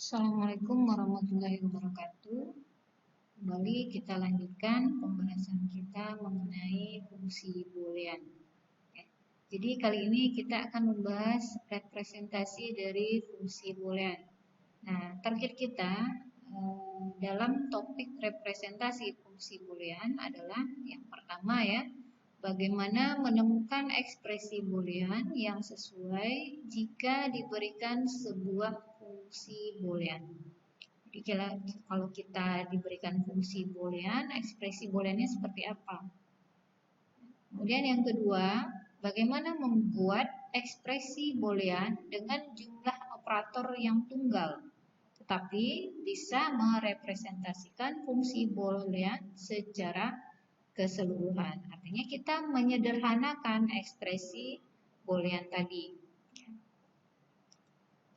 Assalamualaikum warahmatullahi wabarakatuh. Kembali kita lanjutkan pembahasan kita mengenai fungsi boolean. Jadi kali ini kita akan membahas representasi dari fungsi boolean. Nah, target kita dalam topik representasi fungsi boolean adalah yang pertama ya, bagaimana menemukan ekspresi boolean yang sesuai jika diberikan sebuah fungsi boolean. Jadi kalau kita diberikan fungsi boolean, ekspresi booleannya seperti apa? Kemudian yang kedua, bagaimana membuat ekspresi boolean dengan jumlah operator yang tunggal, tetapi bisa merepresentasikan fungsi boolean secara keseluruhan. Artinya kita menyederhanakan ekspresi boolean tadi.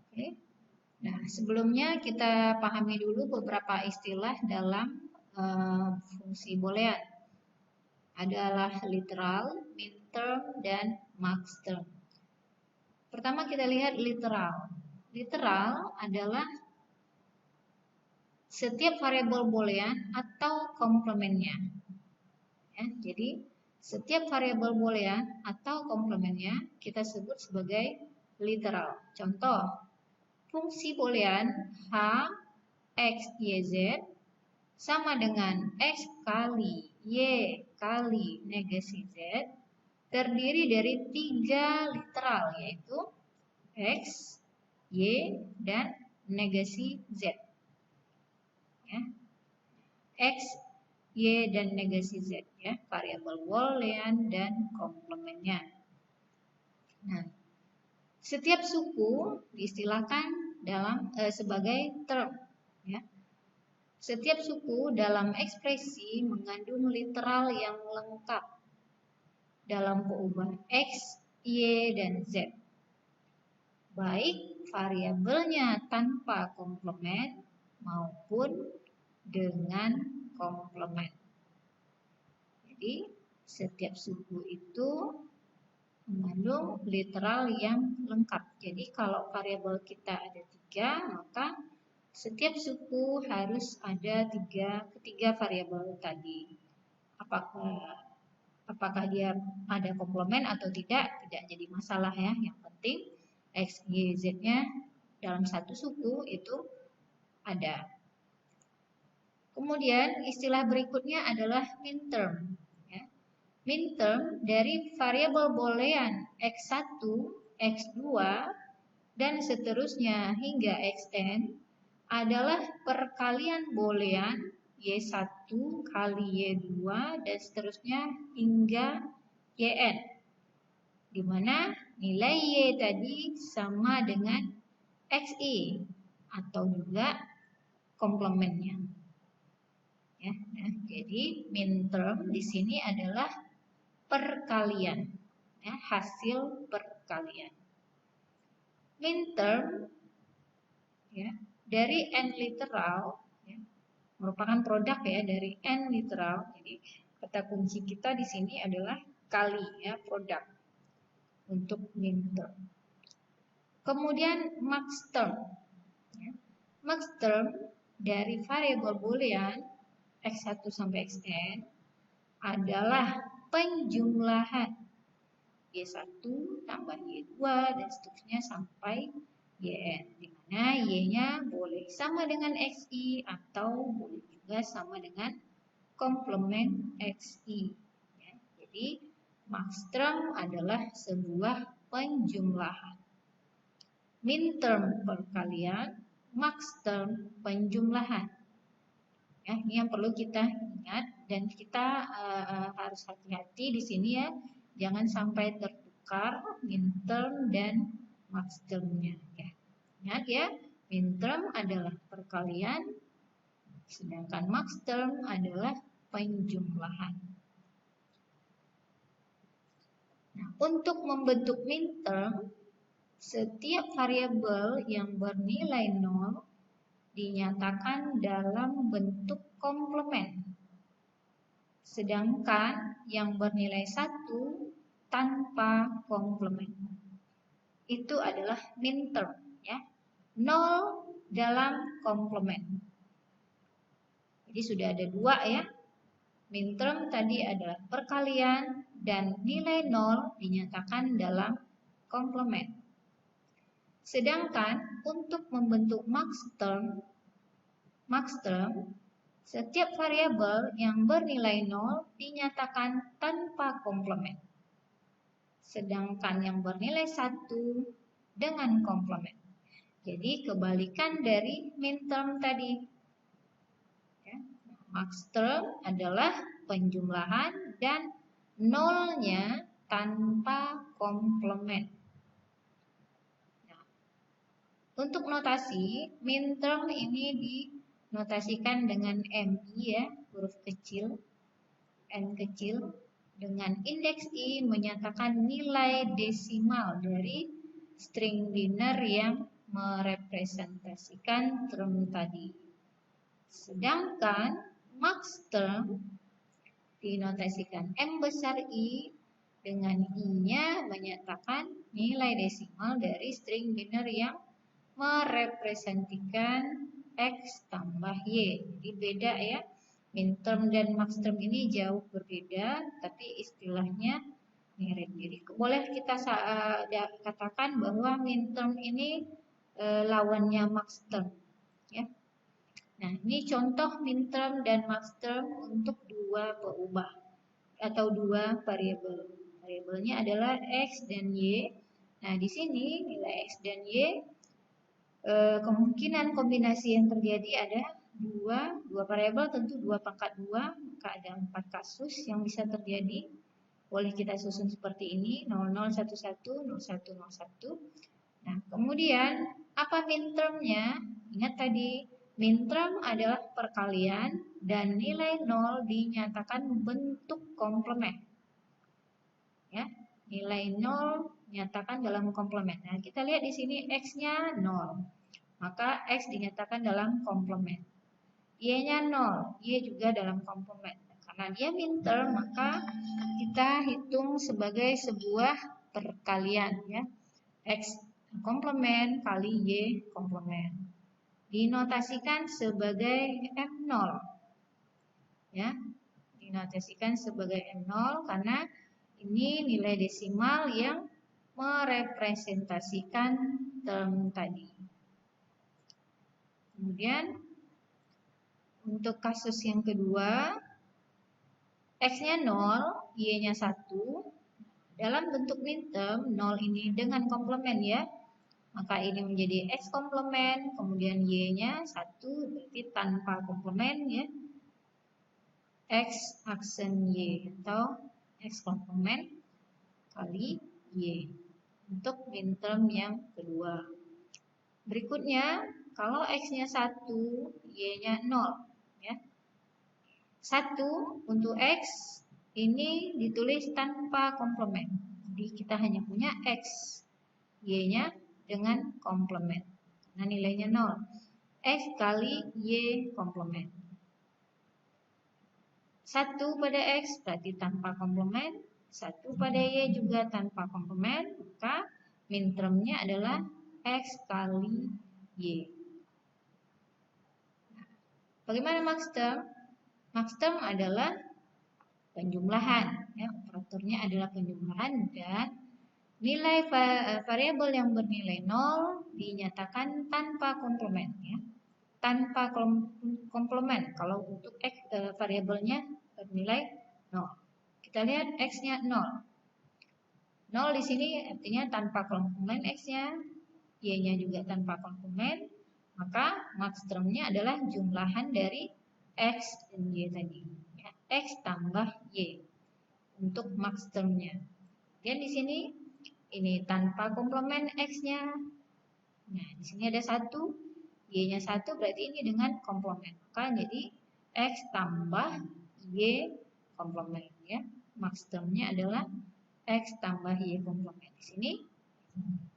Oke. Nah, sebelumnya kita pahami dulu beberapa istilah dalam fungsi boolean. Adalah literal, min-term, dan max-term. Pertama kita lihat literal. Literal adalah setiap variabel boolean atau komplemennya. Ya, jadi setiap variabel boolean atau komplemennya kita sebut sebagai literal. Contoh, fungsi boolean h x y z sama dengan x kali y kali negasi z terdiri dari 3 literal, yaitu x, y, dan negasi z. Ya. X, y, dan negasi z, ya, variabel boolean dan komplemennya. Nah, setiap suku diistilahkan sebagai term. Ya. Setiap suku dalam ekspresi mengandung literal yang lengkap dalam perubahan x, y, dan z. Baik variabelnya tanpa komplement maupun dengan komplement. Jadi setiap suku itu mengandung literal yang lengkap. Jadi kalau variabel kita ada 3, maka setiap suku harus ada ketiga variabel tadi. Apakah dia ada komplement atau tidak jadi masalah ya. Yang penting x, y, z-nya dalam satu suku itu ada. Kemudian istilah berikutnya adalah min-term. Ya. Min-term dari variabel boolean x1, x2, dan seterusnya hingga xn adalah perkalian boolean y1 kali y2 dan seterusnya hingga yn, di mana nilai y tadi sama dengan xi atau juga komplementnya. Ya, nah, jadi min-term di sini adalah perkalian, ya, hasil perkalian. Min-term ya, dari n literal ya, merupakan produk ya dari n literal. Jadi kata kunci kita di sini adalah kali ya, produk untuk min-term. Kemudian max-term. Ya. Max-term dari variabel boolean x1 sampai xn adalah penjumlahan y1 tambah y2 dan seterusnya sampai yn, di mana y-nya boleh sama dengan xi atau boleh juga sama dengan komplement xi. Ya, jadi max-term adalah sebuah penjumlahan. Min-term perkalian, max-term penjumlahan. Ya, ini yang perlu kita ingat dan kita harus hati-hati di sini ya, jangan sampai tertukar min-term dan max-termnya. Ya. Ingat ya, min-term adalah perkalian, sedangkan max-term adalah penjumlahan. Nah, untuk membentuk min-term, setiap variabel yang bernilai 0 dinyatakan dalam bentuk komplement. Sedangkan yang bernilai 1 tanpa komplement. Itu adalah min-term ya. 0 dalam komplement. Jadi sudah ada dua ya. Minterm tadi adalah perkalian dan nilai 0 dinyatakan dalam komplement. Sedangkan untuk membentuk maxterm, setiap variabel yang bernilai 0 dinyatakan tanpa komplement. Sedangkan yang bernilai 1 dengan komplement. Jadi kebalikan dari minterm tadi. Maxterm adalah penjumlahan dan nolnya tanpa komplement. Nah, untuk notasi, minterm ini dinotasikan dengan MI ya, huruf kecil, N kecil, dengan indeks I menyatakan nilai desimal dari string linear yang merepresentasikan term tadi. Sedangkan maxterm dinotasikan M besar I dengan I-nya menyatakan nilai desimal dari string linear yang merepresentasikan X tambah Y. Jadi beda ya. Minterm dan maxterm ini jauh berbeda, tapi istilahnya mirip. Jadi boleh kita katakan bahwa minterm ini lawannya maxterm. Ya. Nah, ini contoh minterm dan maxterm untuk dua peubah atau dua variabel. Variabelnya adalah X dan Y. Nah, di sini nilai X dan Y, kemungkinan kombinasi yang terjadi ada dua variabel, tentu 2 pangkat 2, maka ada 4 kasus yang bisa terjadi. Boleh kita susun seperti ini, 0011, 0101. Nah, kemudian apa mintermnya? Ingat tadi, minterm adalah perkalian dan nilai 0 dinyatakan bentuk komplement. Ya, nilai 0 dinyatakan dalam komplement. Nah, kita lihat di sini X-nya 0. Maka X dinyatakan dalam komplement. Y-nya 0, Y juga dalam komplement. Karena dia minterm, maka kita hitung sebagai sebuah perkalian ya. X komplement kali Y komplement. Dinotasikan sebagai M0. Ya. Dinotasikan sebagai M0 karena ini nilai desimal yang merepresentasikan term tadi. Kemudian untuk kasus yang kedua, X-nya 0, Y-nya 1. Dalam bentuk minterm, 0 ini dengan komplement ya. Maka ini menjadi X komplement, kemudian Y-nya 1, berarti tanpa komplement ya. X aksen Y atau X komplement kali Y. Untuk minterm yang kedua. Berikutnya, kalau X-nya 1, Y-nya 0 ya. 1 untuk X ini ditulis tanpa komplement. Jadi kita hanya punya X, Y-nya dengan komplement. Nah, nilainya 0. X kali Y komplement. 1 pada X berarti tanpa komplement. 1 pada Y juga tanpa komplement. Maka mintermnya adalah X kali Y. Bagaimana maxterm? Maxterm adalah penjumlahan. Ya, operatornya adalah penjumlahan dan nilai variabel yang bernilai 0 dinyatakan tanpa komplement. Ya. Tanpa komplement kalau untuk X, variabelnya bernilai 0. Kita lihat X-nya 0. 0 di sini artinya tanpa komplement X-nya, Y-nya juga tanpa komplement. Maka maxtermnya adalah jumlahan dari X dan Y tadi. Ya, X tambah Y untuk maxtermnya. Dan di sini ini tanpa komplement X-nya. Nah, di sini ada 1, Y-nya 1 berarti ini dengan komplement. Maka jadi X tambah Y komplement ya. Maxtermnya adalah X tambah Y komplement. Di sini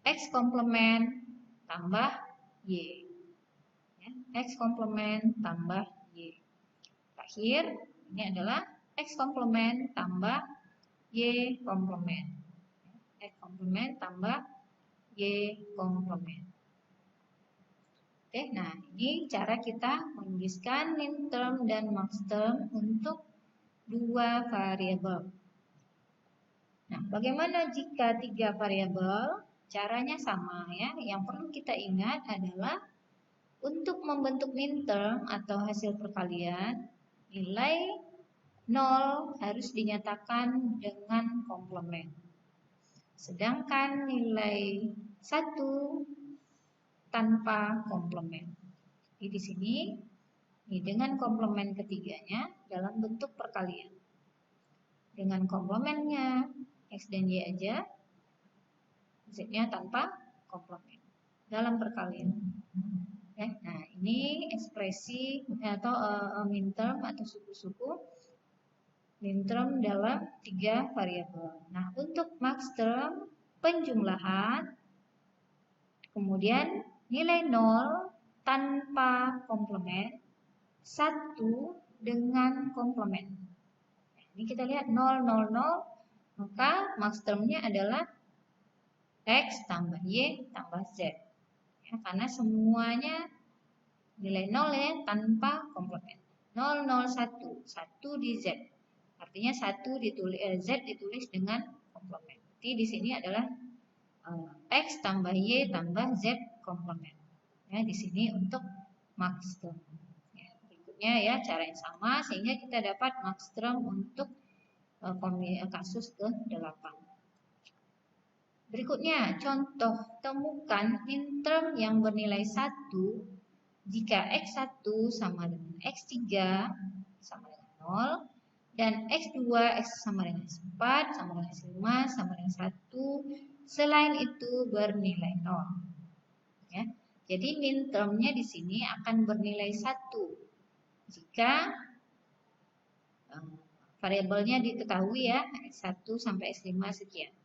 X komplement tambah Y. X komplement tambah Y. Terakhir, ini adalah X komplement tambah Y komplement. X komplement tambah Y komplement. Oke, nah ini cara kita menuliskan min term dan max term untuk dua variabel. Nah, bagaimana jika tiga variabel? Caranya sama ya. Yang perlu kita ingat adalah untuk membentuk min term atau hasil perkalian, nilai 0 harus dinyatakan dengan komplement. Sedangkan nilai 1 tanpa komplement. Jadi di sini dengan komplement ketiganya dalam bentuk perkalian. Dengan komplementnya X dan Y aja, Z-nya tanpa komplement dalam perkalian. Ya, nah ini ekspresi atau min term atau suku-suku min term dalam tiga variabel. Nah untuk max term penjumlahan, kemudian nilai 0 tanpa komplement, 1 dengan komplement. Ini kita lihat 0, 0, 0, maka max termnya adalah X tambah Y tambah Z. Ya, karena semuanya nilai 0 ya, tanpa komplement. 0, 0, 1, 1 di Z. Artinya 1 ditulis, Z ditulis dengan komplement. Jadi di sini adalah X tambah Y tambah Z komplement. Ya, di sini untuk max term. Ya, berikutnya ya cara yang sama sehingga kita dapat max term untuk kasus ke-8. Berikutnya, contoh temukan min term yang bernilai 1 jika X1 sama dengan X3 sama dengan 0 dan X2 sama dengan 4 sama dengan X5 sama dengan 1 selain itu bernilai 0. Ya. Jadi min termnya di sini akan bernilai 1 jika variabelnya diketahui ya X1 sampai X5 sekian.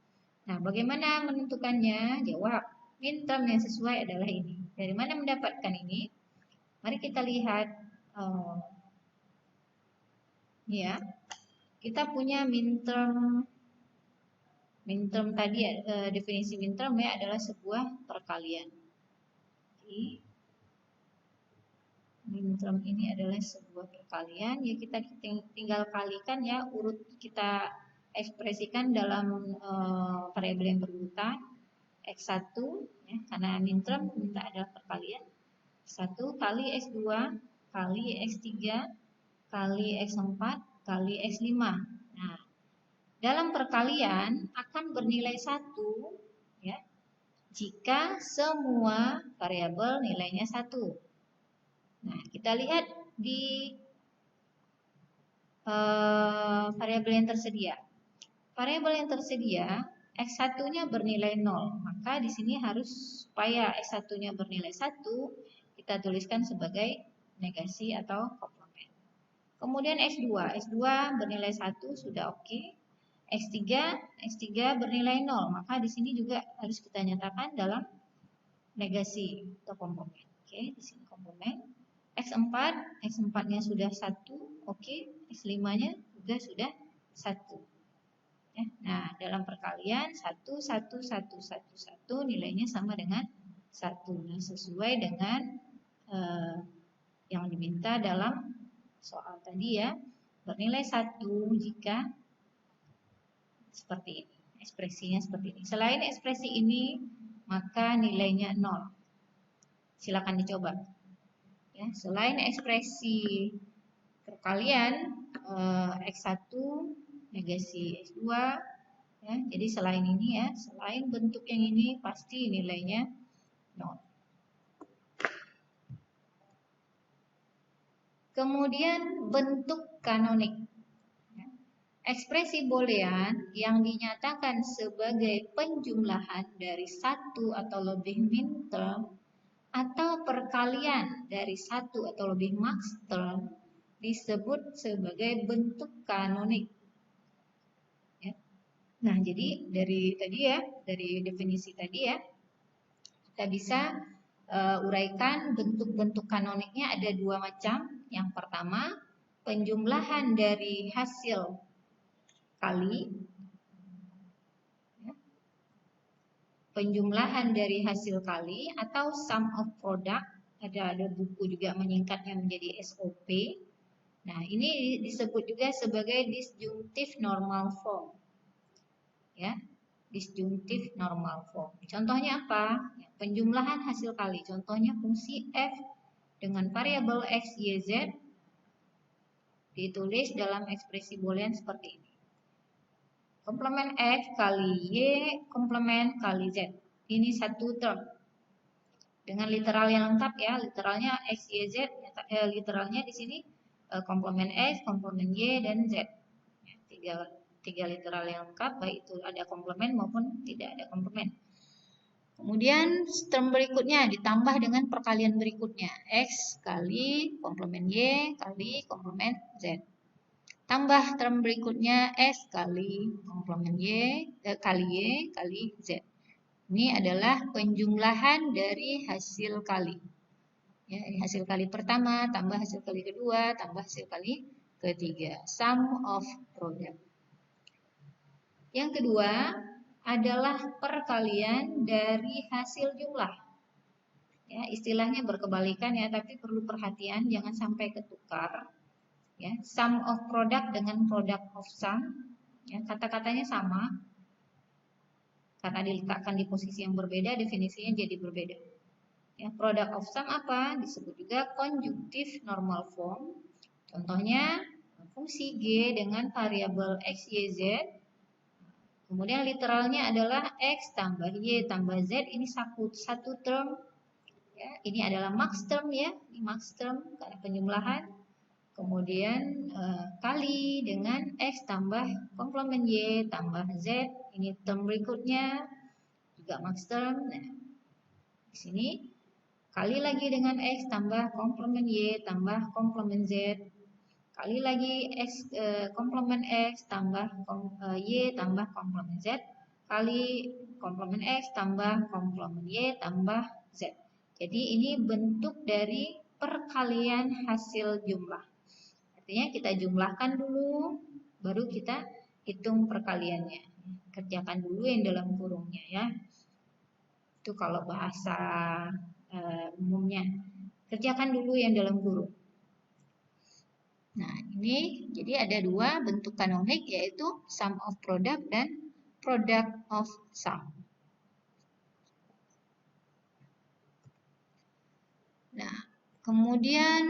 Nah, bagaimana menentukannya? Jawab, min term yang sesuai adalah ini. Dari mana mendapatkan ini? Mari kita lihat. Ya, kita punya min term. Min term tadi, definisi min term ya adalah sebuah perkalian. Jadi, min term ini adalah sebuah perkalian. Ya, kita tinggal kalikan ya, urut kita ekspresikan dalam variabel yang berurutan X1 ya, karena min term minta adalah perkalian 1 kali X2 kali X3 kali X4 kali X5. Nah, dalam perkalian akan bernilai 1 ya, jika semua variabel nilainya 1. Nah, kita lihat di variabel yang tersedia. Variabel yang tersedia X1-nya bernilai 0, maka di sini harus supaya X1-nya bernilai 1, kita tuliskan sebagai negasi atau komplement. Kemudian X2, X2 bernilai 1 sudah oke. X3 bernilai 0, maka di sini juga harus kita nyatakan dalam negasi atau komplement. Oke, di sini komplement. X4-nya sudah 1, oke. X5-nya juga sudah 1. Ya, nah, dalam perkalian 1, 1, 1, 1, 1 nilainya sama dengan 1. Nah, sesuai dengan yang diminta dalam soal tadi ya. Bernilai 1 jika seperti ini. Ekspresinya seperti ini. Selain ekspresi ini, maka nilainya 0. Silakan dicoba. Ya, selain ekspresi perkalian X1 negasi X2 ya, jadi selain ini ya, selain bentuk yang ini pasti nilainya 0. Kemudian bentuk kanonik. Ekspresi boolean yang dinyatakan sebagai penjumlahan dari satu atau lebih min term atau perkalian dari satu atau lebih max term disebut sebagai bentuk kanonik. Nah, jadi dari tadi ya, dari definisi tadi ya, kita bisa uraikan bentuk-bentuk kanoniknya ada dua macam. Yang pertama, penjumlahan dari hasil kali. Ya. Penjumlahan dari hasil kali atau sum of product ada buku juga menyingkatnya menjadi SOP. Nah, ini disebut juga sebagai disjunctive normal form. Ya, disjunctive normal form. Contohnya apa? Ya, penjumlahan hasil kali. Contohnya fungsi f dengan variabel x, y, z ditulis dalam ekspresi boolean seperti ini. Komplement x kali y, komplement kali z. Ini satu term. Dengan literal yang lengkap ya, literalnya x, y, z, literalnya di sini komplement x, komplement y, dan z. Tiga literal yang lengkap, baik itu ada komplement maupun tidak ada komplement. Kemudian term berikutnya ditambah dengan perkalian berikutnya, x kali komplement y kali komplement z. Tambah term berikutnya x kali komplement y kali y kali z. Ini adalah penjumlahan dari hasil kali. Ya, hasil kali pertama tambah hasil kali kedua tambah hasil kali ketiga. Sum of product. Yang kedua adalah perkalian dari hasil jumlah. Ya, istilahnya berkebalikan ya, tapi perlu perhatian jangan sampai ketukar. Ya, sum of product dengan product of sum. Ya, kata-katanya sama. Karena diletakkan di posisi yang berbeda, definisinya jadi berbeda. Ya, product of sum apa? Disebut juga conjunctive normal form. Contohnya fungsi G dengan variabel X, Y, Z. Kemudian literalnya adalah X tambah Y tambah Z. Ini satu term. Ya, ini adalah max term ya. Ini max term karena penjumlahan. Kemudian kali dengan X tambah komplement Y tambah Z. Ini term berikutnya juga max term. Nah, di sini kali lagi dengan X tambah komplement Y tambah komplement Z. Kali lagi X komplement X tambah Y tambah komplement Z. Kali komplement X tambah komplement Y tambah Z. Jadi ini bentuk dari perkalian hasil jumlah. Artinya kita jumlahkan dulu, baru kita hitung perkaliannya. Kerjakan dulu yang dalam kurungnya ya. Itu kalau bahasa umumnya. Kerjakan dulu yang dalam kurung. Nah, ini jadi ada dua bentuk kanonik yaitu sum of product dan product of sum. Nah, kemudian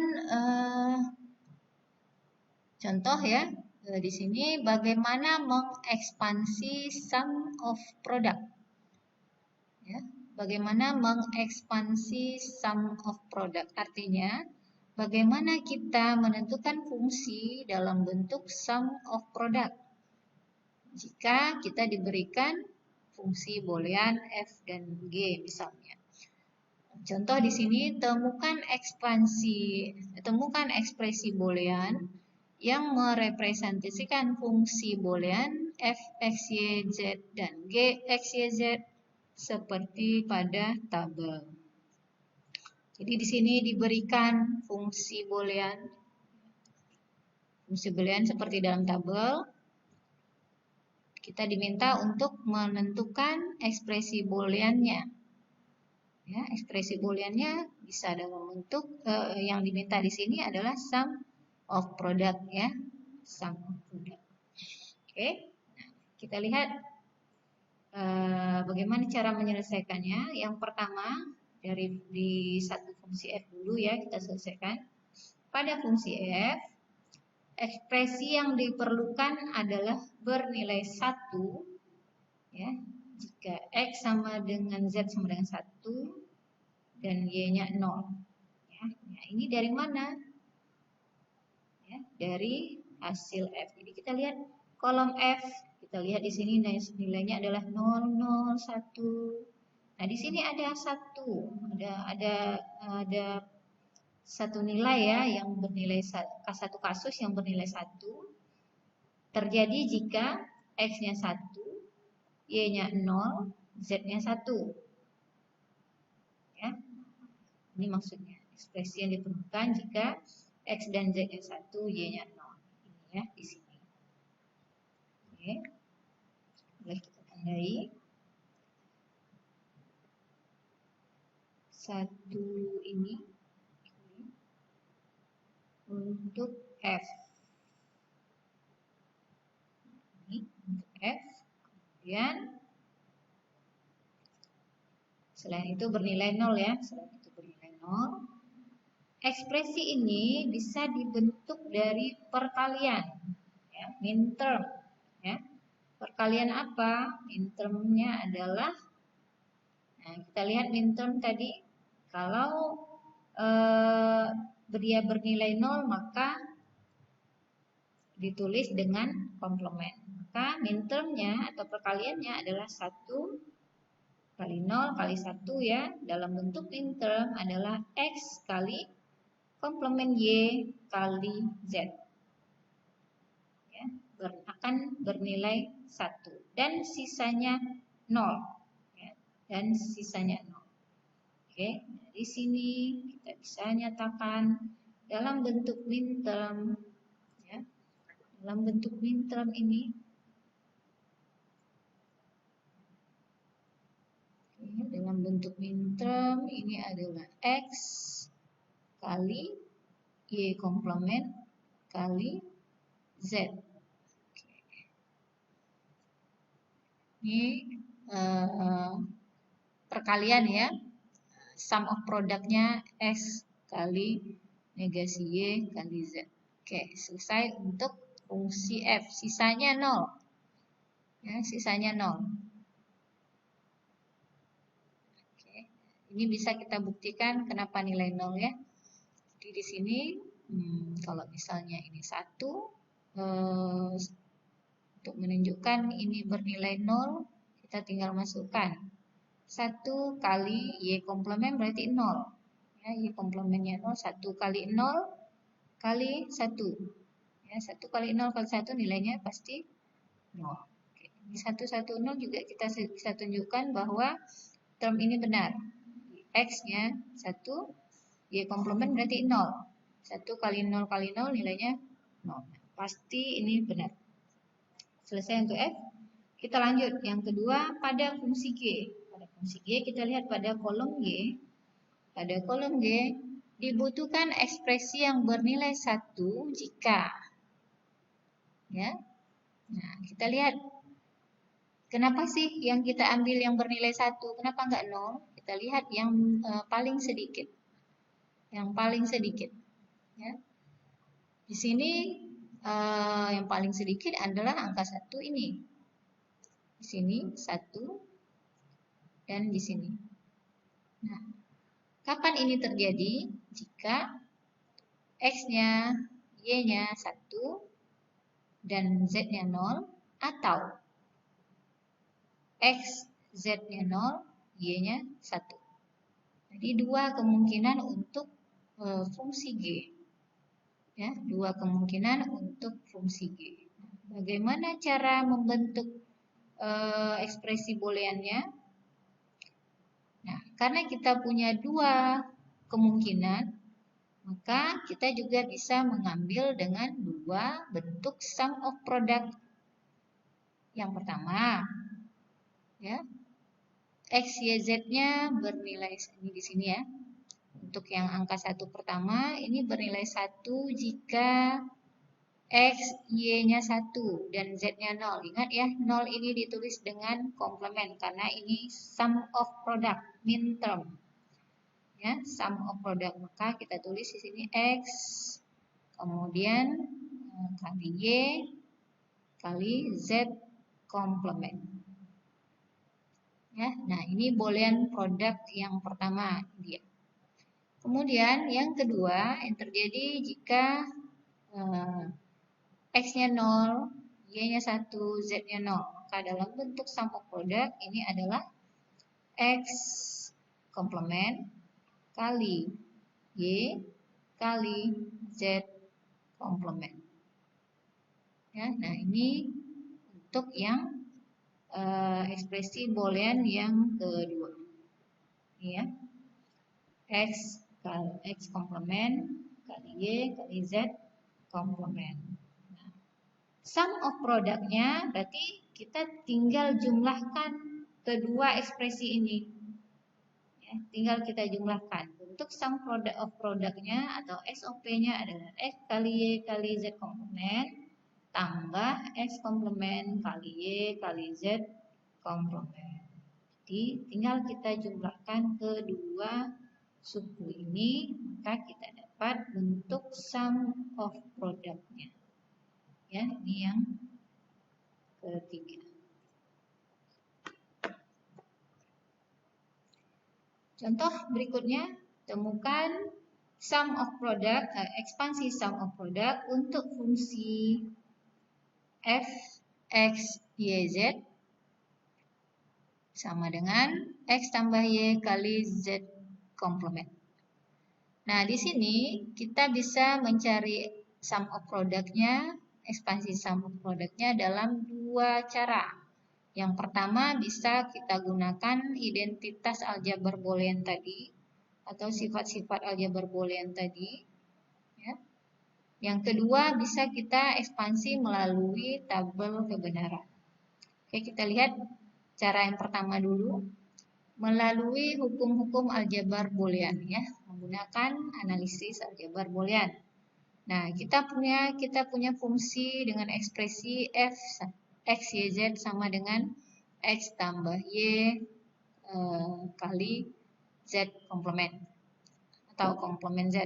contoh ya, di sini bagaimana mengekspansi sum of product. Ya, bagaimana mengekspansi sum of product. Artinya, bagaimana kita menentukan fungsi dalam bentuk sum of product. Jika kita diberikan fungsi boolean f dan g misalnya. Contoh di sini temukan ekspresi boolean yang merepresentasikan fungsi boolean f, x, y, z dan g, x, y, z seperti pada tabel. Jadi di sini diberikan fungsi boolean seperti dalam tabel. Kita diminta untuk menentukan ekspresi booleannya. Ya, ekspresi booleannya bisa dalam bentuk yang diminta di sini adalah sum of product ya, sum of product. Oke, nah, kita lihat bagaimana cara menyelesaikannya. Yang pertama di satu fungsi f dulu ya kita selesaikan. Pada fungsi f, ekspresi yang diperlukan adalah bernilai 1 ya. Jika x sama dengan z sama dengan 1 dan y-nya 0. Ya. Nah, ini dari mana? Ya, dari hasil f. Jadi kita lihat kolom f, kita lihat di sini nilainya adalah 0, 0, 1. Nah, di sini ada 1, ada satu nilai ya yang bernilai satu kasus yang bernilai 1 terjadi jika x-nya 1, y-nya 0, z-nya 1. Ya. Ini maksudnya ekspresi yang diperlukan jika x dan z-nya 1, y-nya 0. Ini ya di sini. Oke. Boleh kita tandai. 1 ini Selain itu bernilai 0 ya. Selain itu bernilai 0. Ekspresi ini bisa dibentuk dari perkalian, ya, min term. Ya. Perkalian apa? Min termnya adalah, nah, kita lihat min term tadi, kalau dia bernilai 0 maka ditulis dengan komplement. Maka min termnya atau perkaliannya adalah 1 kali 0 kali 1 ya. Dalam bentuk min term adalah X kali komplement Y kali Z. Ya, akan bernilai 1. Dan sisanya 0. Ya, dan sisanya 0. Oke, dari sini kita bisa nyatakan dalam bentuk min term, ya, dalam bentuk min term ini, dalam bentuk min term ini adalah X kali Y komplement kali Z. Ini perkalian ya. Sum of produknya X kali negasi Y kali Z. Oke, selesai untuk fungsi F. Sisanya 0. Ya, sisanya 0. Oke, ini bisa kita buktikan kenapa nilai 0 ya. Jadi di sini kalau misalnya ini 1, untuk menunjukkan ini bernilai 0, kita tinggal masukkan 1 kali Y komplement berarti 0. Ya, Y komplementnya 0, 1 kali 0 kali 1. Ya, 1 kali 0 kali 1 nilainya pasti 0. Oke. Di 110 juga kita bisa tunjukkan bahwa term ini benar. X-nya 1, Y komplement berarti 0. 1 kali 0 kali 0 nilainya 0. Pasti ini benar. Selesai untuk F. Kita lanjut. Yang kedua pada fungsi G. Pada fungsi G kita lihat pada kolom G. Pada kolom G dibutuhkan ekspresi yang bernilai 1 jika, ya. Nah, kita lihat kenapa sih yang kita ambil yang bernilai 1, kenapa enggak 0? Kita lihat yang paling sedikit. Yang paling sedikit, ya. Di sini yang paling sedikit adalah angka 1 ini. Di sini 1 dan di sini. Nah, kapan ini terjadi? Jika X-nya, Y-nya 1 dan Z-nya 0 atau X, Z-nya 0, Y-nya 1. Jadi dua kemungkinan untuk fungsi G. Ya, dua kemungkinan untuk fungsi G. Bagaimana cara membentuk ekspresi booleannya? Nah, karena kita punya dua kemungkinan, maka kita juga bisa mengambil dengan dua bentuk sum of product. Yang pertama, ya, X, Y, Z-nya bernilai ini di sini ya. Untuk yang angka 1 pertama, ini bernilai 1 jika X, Y-nya 1 dan Z-nya 0. Ingat ya, 0 ini ditulis dengan komplement karena ini sum of product, min term. Ya, sum of product. Maka kita tulis di sini X, kemudian kali Y, kali Z komplement. Ya, nah ini boolean produk yang pertama dia. Kemudian yang kedua yang terjadi jika X-nya 0, Y-nya 1, Z-nya 0. Maka dalam bentuk sum of product ini adalah X komplement kali Y kali Z komplement. Ya, nah ini untuk yang ekspresi boolean yang kedua. Ini ya. X komplement kali Y kali Z komplement. Nah, sum of produknya berarti kita tinggal jumlahkan kedua ekspresi ini. Ya, tinggal kita jumlahkan. Untuk sum of produknya atau SOP-nya adalah X kali Y kali Z komplement tambah X komplement kali Y kali Z komplement. Jadi tinggal kita jumlahkan kedua suku ini, maka kita dapat bentuk sum of product-nya. Ya, ini yang ketiga. Contoh berikutnya, temukan sum of product, ekspansi sum of product untuk fungsi f, x, y, z sama dengan x tambah y kali z komplement. Nah, di sini kita bisa mencari sum of product-nya, ekspansi sum of product-nya dalam dua cara. Yang pertama bisa kita gunakan identitas aljabar boolean tadi atau sifat-sifat aljabar boolean tadi. Ya. Yang kedua bisa kita ekspansi melalui tabel kebenaran. Oke, kita lihat cara yang pertama dulu, melalui hukum-hukum aljabar boolean ya, menggunakan analisis aljabar boolean. Nah, kita punya fungsi dengan ekspresi f x y z sama dengan x tambah y kali z komplement atau komplement z.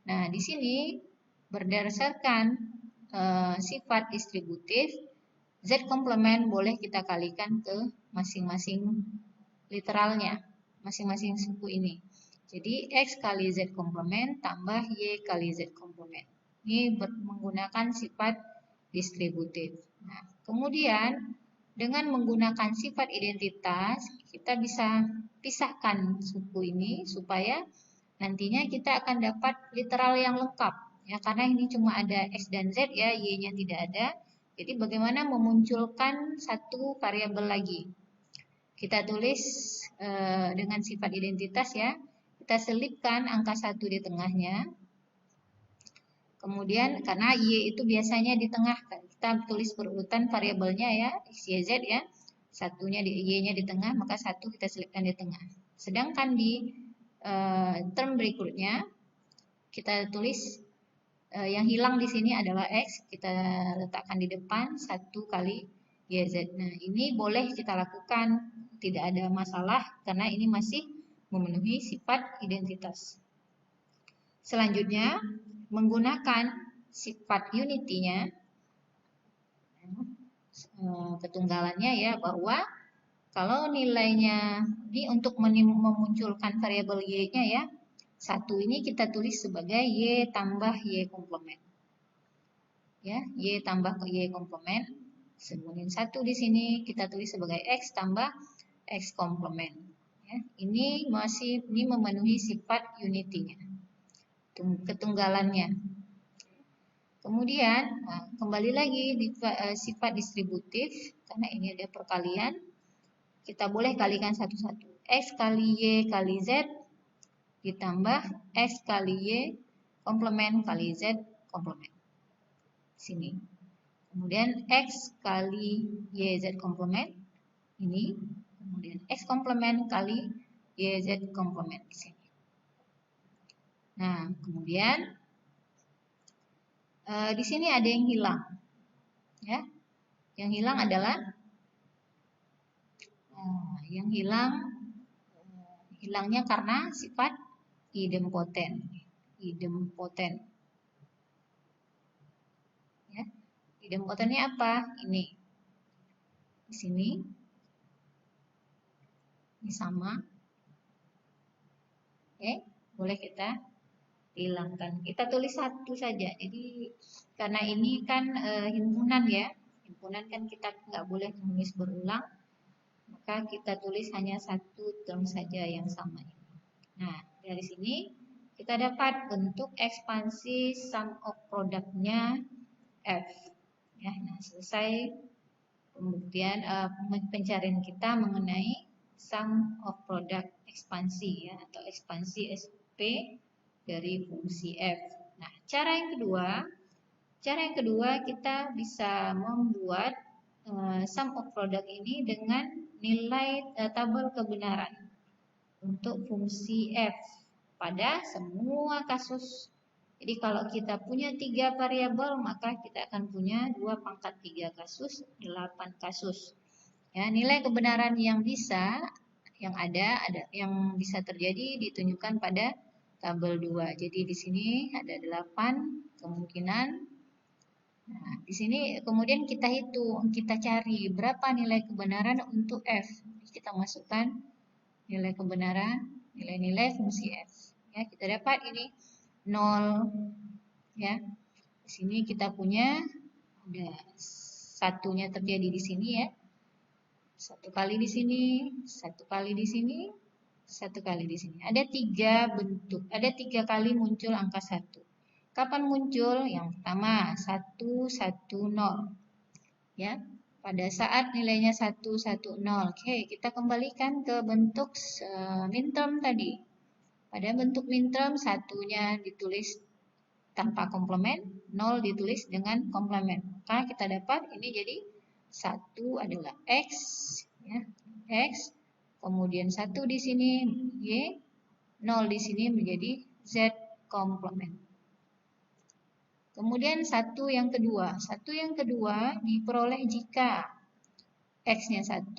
Nah, di sini berdasarkan sifat distributif, z komplement boleh kita kalikan ke masing-masing literalnya, masing-masing suku ini. Jadi x kali z komplement tambah y kali z komplement. Ini menggunakan sifat distributif. Nah, kemudian dengan menggunakan sifat identitas, kita bisa pisahkan suku ini supaya nantinya kita akan dapat literal yang lengkap. Ya, karena ini cuma ada x dan z ya, y-nya tidak ada. Jadi bagaimana memunculkan satu variabel lagi? Kita tulis dengan sifat identitas ya. Kita selipkan angka 1 di tengahnya. Kemudian karena y itu biasanya di tengah, kita tulis berurutan variabelnya ya, x, y, z ya. Satunya di y-nya di tengah, maka 1 kita selipkan di tengah. Sedangkan di term berikutnya kita tulis yang hilang di sini adalah x, kita letakkan di depan 1 kali YZ. Nah, ini boleh kita lakukan, tidak ada masalah karena ini masih memenuhi sifat identitas. Selanjutnya, menggunakan sifat unity-nya, ketunggalannya ya, bahwa kalau nilainya ini untuk memunculkan variabel y-nya ya, 1 ini kita tulis sebagai y tambah y komplement. Ya, y tambah y komplement. Kemudian 1 di sini kita tulis sebagai x tambah x komplement. Ya, ini memenuhi sifat unity-nya, ketunggalannya. Kemudian kembali lagi di sifat distributif, karena ini ada perkalian, kita boleh kalikan satu-satu. X kali y kali z ditambah x kali y komplement kali z komplement. Sini. Kemudian x kali y z komplement ini. Kemudian x komplement kali y z komplement di sini. Nah, kemudian di sini ada yang hilang. Ya. Yang hilang adalah hilangnya karena sifat idempoten. Ya. Idempotennya apa? Ini. Di sini. Ini sama. Oke, boleh kita hilangkan. Kita tulis satu saja. Jadi karena ini kan himpunan ya. Himpunan kan kita nggak boleh menulis berulang. Maka kita tulis hanya satu term saja yang sama. Nah, dari sini kita dapat bentuk ekspansi sum of product-nya F. Ya, nah selesai pembuktian pencarian kita mengenai sum of product ekspansi ya, atau ekspansi SP dari fungsi F. Nah, cara yang kedua kita bisa membuat sum of product ini dengan nilai tabel kebenaran untuk fungsi F pada semua kasus. Jadi kalau kita punya 3 variabel, maka kita akan punya 2 pangkat 3 kasus, 8 kasus. Ya, nilai kebenaran yang bisa yang ada yang bisa terjadi ditunjukkan pada tabel 2. Jadi di sini ada 8 kemungkinan. Nah, di sini kemudian kita hitung, kita cari berapa nilai kebenaran untuk F. Kita masukkan nilai kebenaran, nilai-nilai fungsi F. Ya, kita dapat ini 0 ya. Di sini kita punya ada satunya terjadi di sini ya. 1 kali di sini, 1 kali di sini, 1 kali di sini. Ada 3 bentuk, ada 3 kali muncul angka 1. Kapan muncul? Yang pertama 110 ya. Pada saat nilainya 110. Oke, kita kembalikan ke bentuk minterm tadi. Pada bentuk minterm satunya ditulis tanpa komplement, 0 ditulis dengan komplement. Maka kita dapat ini jadi 1 adalah X ya, X. Kemudian 1 di sini Y, 0 di sini menjadi Z komplement. Kemudian satu yang kedua diperoleh jika X-nya 1,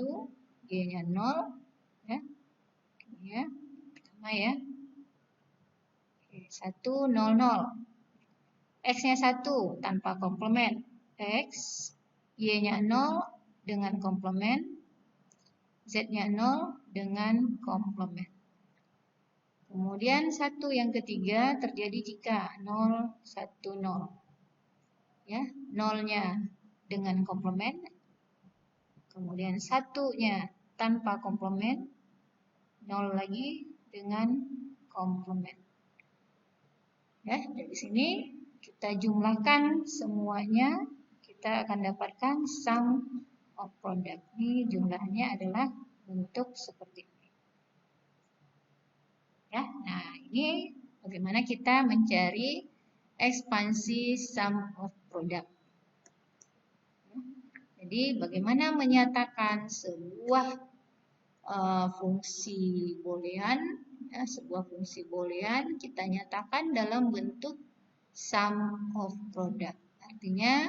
Y-nya 0 ya. Ya, pertama ya. 1 0 0. X-nya 1 tanpa komplement, X, Y-nya 0 dengan komplement, Z-nya 0 dengan komplement. Kemudian satu yang ketiga terjadi jika 0 1 0. Ya, 0-nya dengan komplement. Kemudian satunya tanpa komplement, 0 lagi dengan komplement. Ya, dari sini kita jumlahkan semuanya, kita akan dapatkan sum of product. Ini jumlahnya adalah bentuk seperti ini. Ya, nah ini bagaimana kita mencari ekspansi sum of product. Jadi bagaimana menyatakan sebuah fungsi boolean, ya, sebuah fungsi boolean kita nyatakan dalam bentuk sum of product. Artinya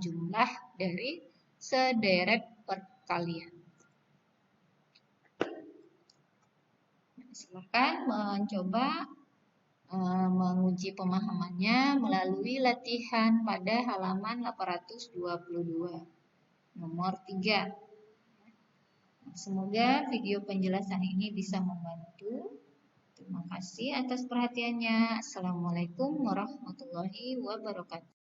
jumlah dari sederet perkalian. Silakan mencoba menguji pemahamannya melalui latihan pada halaman 822 nomor 3. Semoga video penjelasan ini bisa membantu. Terima kasih atas perhatiannya. Assalamualaikum warahmatullahi wabarakatuh.